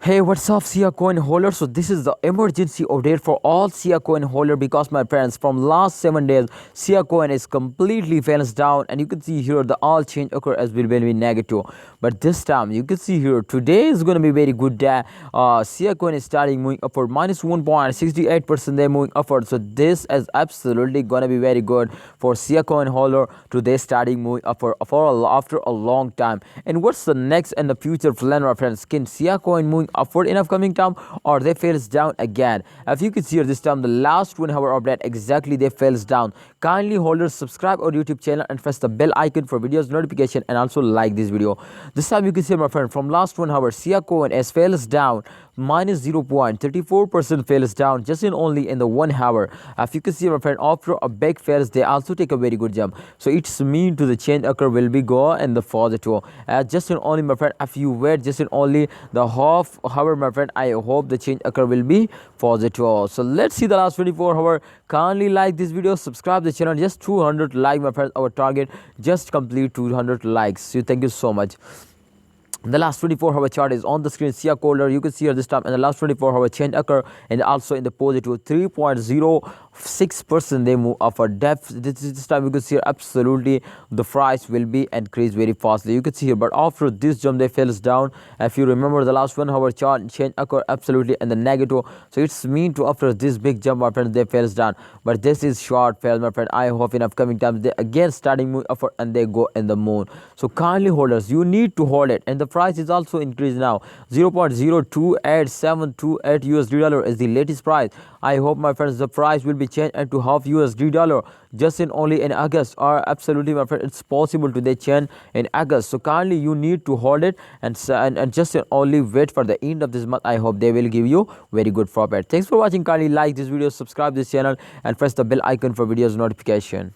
Hey, what's up, Siacoin holder? So this is the emergency update for all Siacoin holder because my friends, from last 7 days, Siacoin is completely falls down, and you can see here the all change occur as will be negative. But this time you can see here today is going to be very good day. Siacoin is starting moving upward, minus 1.68%. They're moving upward, so this is absolutely going to be very good for Siacoin holder. Today starting moving upward after a long time. And what's the next and the future plan, my friends? Can Siacoin moving upward in upcoming time, or they fails down again? If you can see here this time, the last 1 hour update, exactly they fails down. Kindly holders subscribe our YouTube channel and press the bell icon for videos notification, and also like this video. This time you can see, my friend, from last 1 hour Siacoin as fails down, minus 0.34% fails down just in only in the 1 hour. If you can see, my friend, after a big fails they also take a very good jump, so it's mean to the change occur will be go in the positive. Just in only, my friend, if you wait just in only the half hour, my friend, I hope the change occur will be positive. So let's see the last 24 hour. Kindly like this video, subscribe the channel. Just 200 like, my friends, our target just complete 200 likes. So thank you so much. The last 24-hour chart is on the screen. Siacoin, you can see here this time, and the last 24-hour change occur, and also in the positive 3.06% they move up for depth. This time you can see here absolutely the price will be increased very fastly. You can see here, but after this jump they falls down. If you remember the last 1 hour chart change occur absolutely in the negative, so it's mean to after this big jump, my friend, they falls down. But this is short fail, my friend. I hope in upcoming times they again starting move upward and they go in the moon. So kindly holders, you need to hold it, and the price is also increased now. 0.02878 USD dollar is the latest price. I hope, my friends, the price will be changed into half USD dollar just in only in August, or absolutely, my friend, it's possible to they change in August. So kindly you need to hold it and just only wait for the end of this month. I hope they will give you very good profit. Thanks for watching. Kindly like this video, subscribe this channel, and press the bell icon for videos notification.